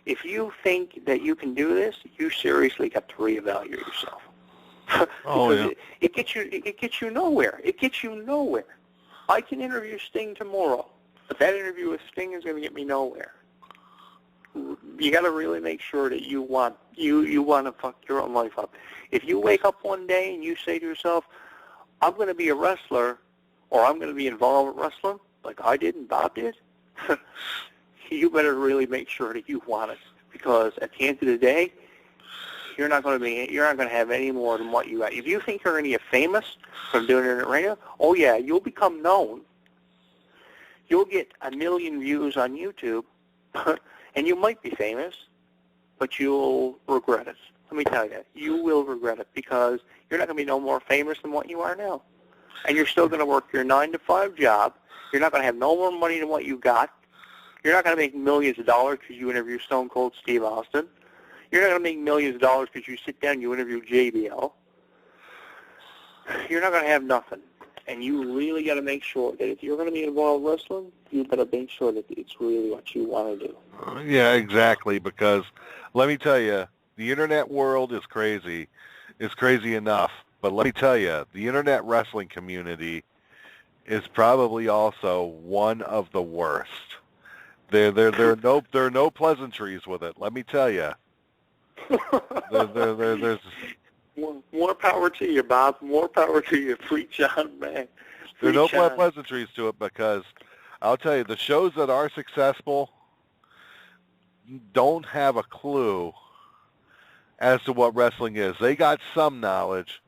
If you think that you can do this, you seriously got to reevaluate yourself. Because it gets you nowhere. It gets you nowhere. I can interview Sting tomorrow, but that interview with Sting is going to get me nowhere. You got to really make sure that you want to fuck your own life up. If you wake up one day and you say to yourself, I'm going to be a wrestler, or I'm going to be involved with wrestling, like I did and Bob did, you better really make sure that you want it, because at the end of the day, you're not going to have any more than what you got. If you think you're going to get famous from doing internet radio, oh yeah, you'll become known. You'll get 1 million views on YouTube, and you might be famous, but you'll regret it. Let me tell you, you will regret it, because you're not going to be no more famous than what you are now. And you're still going to work your 9-to-5 job. You're not going to have no more money than what you got. You're not going to make millions of dollars because you interview Stone Cold Steve Austin. You're not going to make millions of dollars because you sit down and you interview JBL. You're not going to have nothing. And you really got to make sure that if you're going to be involved in wrestling, you better make sure that it's really what you want to do. Yeah, exactly, because let me tell you, the internet world is crazy. It's crazy enough. But let me tell you, the internet wrestling community is probably also one of the worst. There are no pleasantries with it. Let me tell you. There's more power to you, Bob. More power to you. Preach on, man. There are no pleasantries to it, because I'll tell you, the shows that are successful don't have a clue as to what wrestling is. They got some knowledge,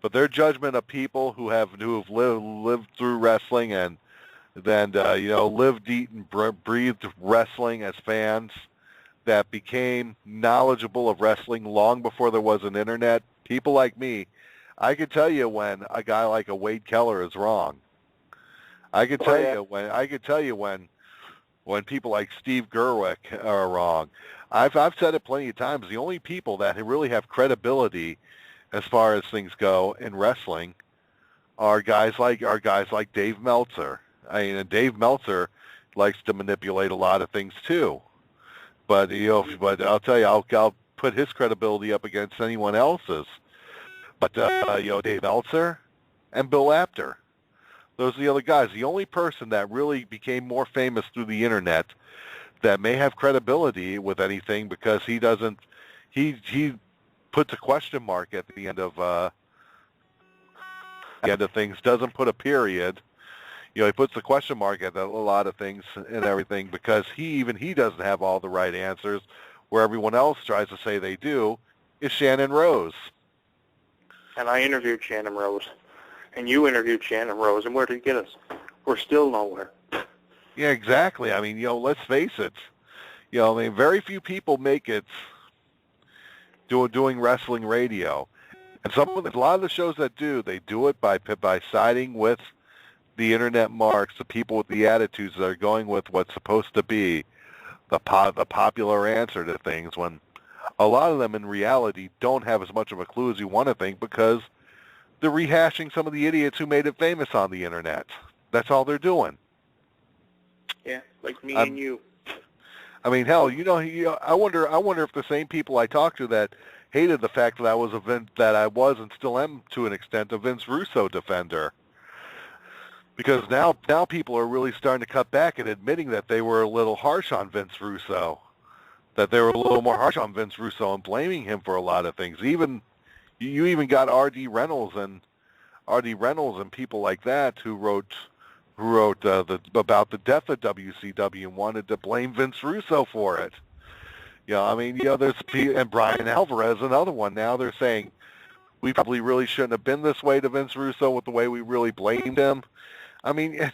but their judgment of people who have lived through wrestling and then lived, eaten, breathed wrestling as fans, that became knowledgeable of wrestling long before there was an internet. People like me, I could tell you when a guy like a Wade Keller is wrong. I could tell you when people like Steve Gerwick are wrong. I've said it plenty of times. The only people that really have credibility as far as things go in wrestling are guys like Dave Meltzer. I mean, and Dave Meltzer likes to manipulate a lot of things too. But I'll tell you, I'll put his credibility up against anyone else's. But Dave Meltzer and Bill Apter, those are the other guys. The only person that really became more famous through the internet that may have credibility with anything, because he puts a question mark at the end of things, doesn't put a period. He puts a question mark at a lot of things and everything, because he doesn't have all the right answers, where everyone else tries to say they do, is Shannon Rose. And I interviewed Shannon Rose, and you interviewed Shannon Rose, and where did you get us? We're still nowhere. Yeah, exactly. I mean, let's face it. Very few people make it doing wrestling radio. And a lot of the shows that do, they do it by siding with the internet marks, the people with the attitudes that are going with what's supposed to be the popular answer to things, when a lot of them in reality don't have as much of a clue as you want to think, because they're rehashing some of the idiots who made it famous on the internet. That's all they're doing. Yeah, like me and you. I mean, hell, I wonder if the same people I talked to that hated the fact that I was and still am to an extent a Vince Russo defender. Because now people are really starting to cut back and admitting that they were a little harsh on Vince Russo, that they were a little more harsh on Vince Russo and blaming him for a lot of things. You even got R.D. Reynolds and people like that who wrote about the death of WCW and wanted to blame Vince Russo for it. There's and Brian Alvarez, another one. Now they're saying we probably really shouldn't have been this way to Vince Russo with the way we really blamed him. I mean,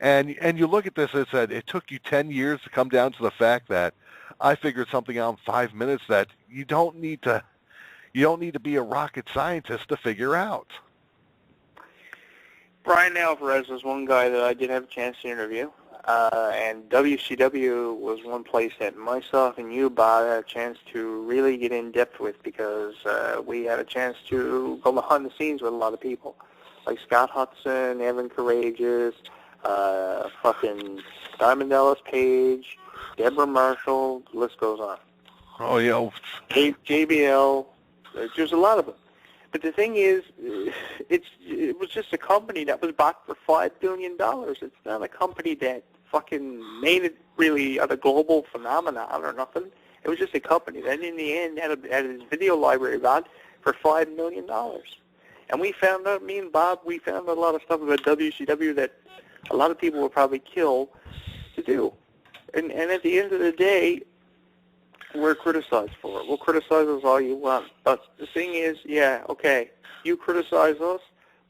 and you look at this and said it took you 10 years to come down to the fact that I figured something out in 5 minutes that you don't need to be a rocket scientist to figure out. Brian Alvarez was one guy that I did have a chance to interview, and WCW was one place that myself and you, Bob, had a chance to really get in depth with, because we had a chance to go behind the scenes with a lot of people, like Scott Hudson, Evan Courageous, fucking Diamond Dallas Page, Deborah Marshall, the list goes on. Oh, yeah. JBL, there's a lot of them. But the thing is, it was just a company that was bought for $5 billion. It's not a company that fucking made it really a global phenomenon or nothing. It was just a company that in the end had his video library bought for $5 million. And we found out, me and Bob, we found out a lot of stuff about WCW that a lot of people would probably kill to do. And at the end of the day, we're criticized for it. We'll criticize us all you want. But the thing is, yeah, okay, you criticize us,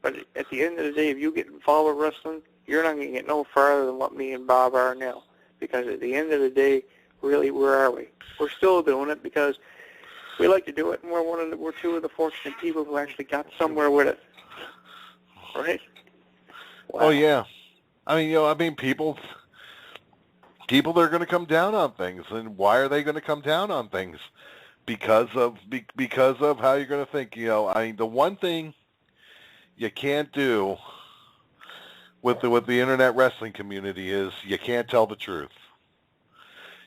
but at the end of the day, if you get involved with wrestling, you're not going to get no farther than what me and Bob are now. Because at the end of the day, really, where are we? We're still doing it because we like to do it, and we're two of the fortunate people who actually got somewhere with it. Right? Wow. Oh, yeah. People are going to come down on things, and why are they going to come down on things? Because of how you're going to think. The one thing you can't do with the internet wrestling community is you can't tell the truth.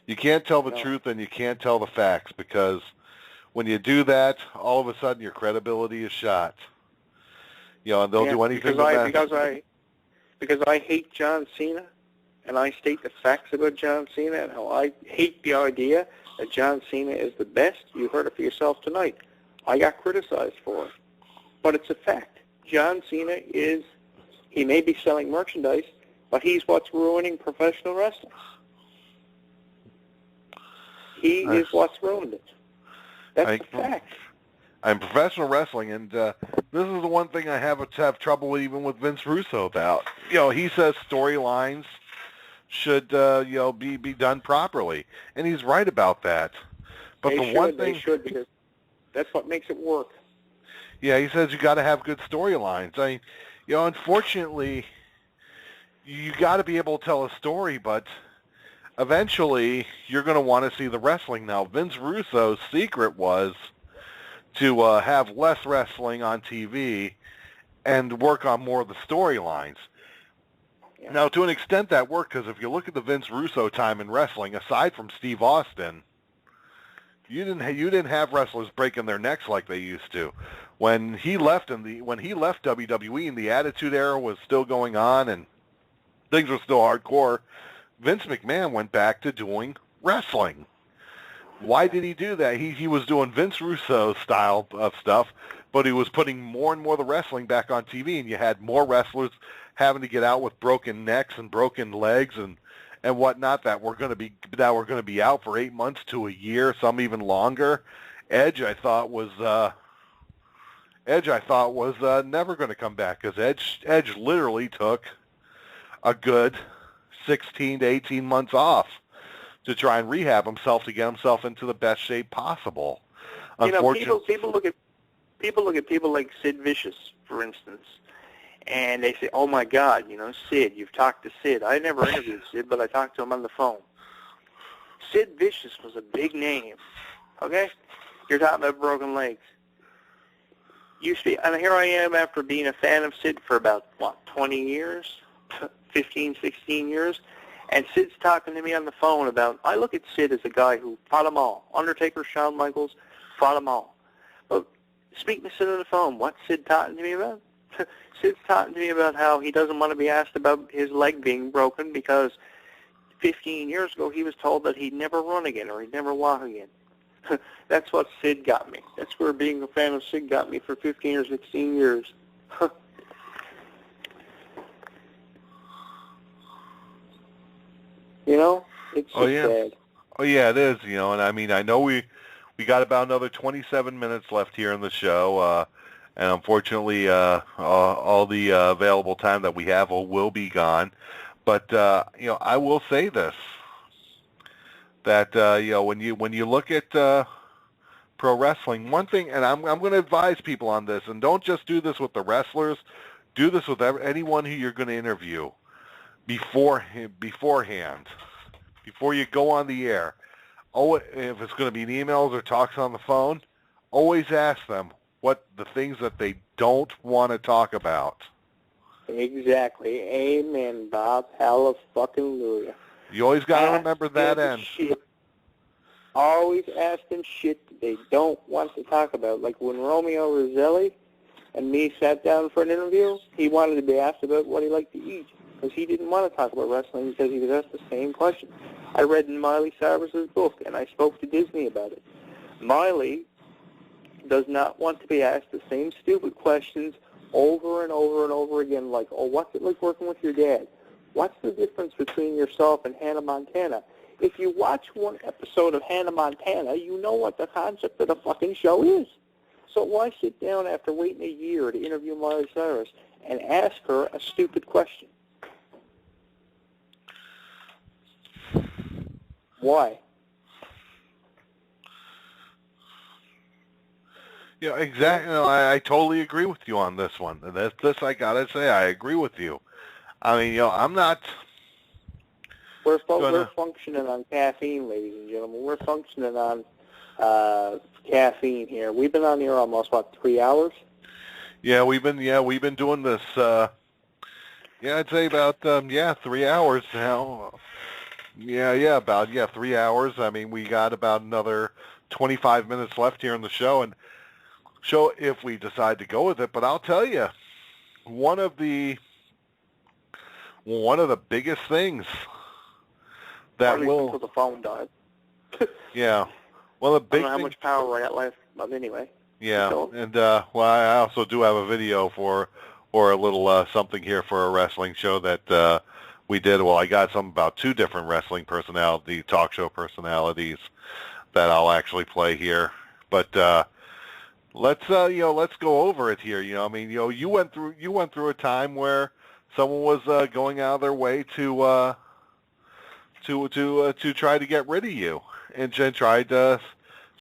You can't tell the truth, and you can't tell the facts, because when you do that, all of a sudden your credibility is shot. And they'll do anything because I hate John Cena. And I state the facts about John Cena and how I hate the idea that John Cena is the best. You heard it for yourself tonight. I got criticized for it. But it's a fact. John Cena he may be selling merchandise, but he's what's ruining professional wrestling. He is what's ruined it. That's a fact. I'm professional wrestling, and this is the one thing I have trouble even with Vince Russo about. He says storylines should be done properly, and he's right about that. But they should, because that's what makes it work. Yeah, he says you got to have good storylines. Unfortunately, you got to be able to tell a story, but eventually you're going to want to see the wrestling. Now, Vince Russo's secret was to have less wrestling on TV and work on more of the storylines. Yeah. Now, to an extent, that worked, because if you look at the Vince Russo time in wrestling, aside from Steve Austin, you didn't have wrestlers breaking their necks like they used to. When he left WWE and the Attitude Era was still going on and things were still hardcore, Vince McMahon went back to doing wrestling. Why did he do that? He was doing Vince Russo style of stuff, but he was putting more and more of the wrestling back on TV, and you had more wrestlers having to get out with broken necks and broken legs and whatnot that were going to be out for 8 months to a year, some even longer. Edge I thought was never going to come back, because Edge literally took a good 16 to 18 months off to try and rehab himself, to get himself into the best shape possible. Unfortunately, people look at people like Sid Vicious, for instance, and they say, "Oh my God, Sid, you've talked to Sid." I never interviewed Sid, but I talked to him on the phone. Sid Vicious was a big name. Okay, you're talking about broken legs. And here I am after being a fan of Sid for about 20 years, 15, 16 years. And Sid's talking to me on the phone about, I look at Sid as a guy who fought them all. Undertaker, Shawn Michaels, fought them all. But speaking to Sid on the phone, what's Sid talking to me about? Sid's talking to me about how he doesn't want to be asked about his leg being broken because 15 years ago he was told that he'd never run again or he'd never walk again. That's what Sid got me. That's where being a fan of Sid got me for 15 or 16 years. It's just sad. Oh, yeah, it is, and I know we got about another 27 minutes left here in the show, and unfortunately all the available time that we have will be gone. But, I will say this, that, when you look at pro wrestling, one thing, and I'm going to advise people on this, and don't just do this with the wrestlers, do this with anyone who you're going to interview beforehand, before you go on the air. Oh, if it's going to be emails or talks on the phone, always ask them what the things that they don't want to talk about. Exactly. Amen, Bob. Hallelujah. You always got to remember that end. Shit. Always ask them shit that they don't want to talk about. Like when Romeo Roselli and me sat down for an interview, he wanted to be asked about what he liked to eat because he didn't want to talk about wrestling because he was asked the same question. I read in Miley Cyrus's book, and I spoke to Disney about it. Miley does not want to be asked the same stupid questions over and over and over again, like, oh, what's it like working with your dad? What's the difference between yourself and Hannah Montana? If you watch one episode of Hannah Montana, you know what the concept of the fucking show is. So why sit down after waiting a year to interview Miley Cyrus and ask her a stupid question? Why? Yeah, exactly. No, I totally agree with you on this one. And this I gotta say, I agree with you. I mean, I'm not. We're functioning on caffeine, ladies and gentlemen. We're functioning on caffeine here. We've been on here almost 3 hours. Yeah, we've been doing this. I'd say about 3 hours now. About 3 hours. I mean, we got about another 25 minutes left here in the show, and show if we decide to go with it. But I'll tell you, one of the biggest things that will. Until the phone died. Yeah. Well, the big. I don't know how much power I got left, but anyway. Yeah, and I also do have a video or a little something here for a wrestling show that we did. Well, I got some about 2 different wrestling talk show personalities that I'll actually play here. But let's go over it here. I mean, you went through a time where someone was going out of their way to try to get rid of you and tried to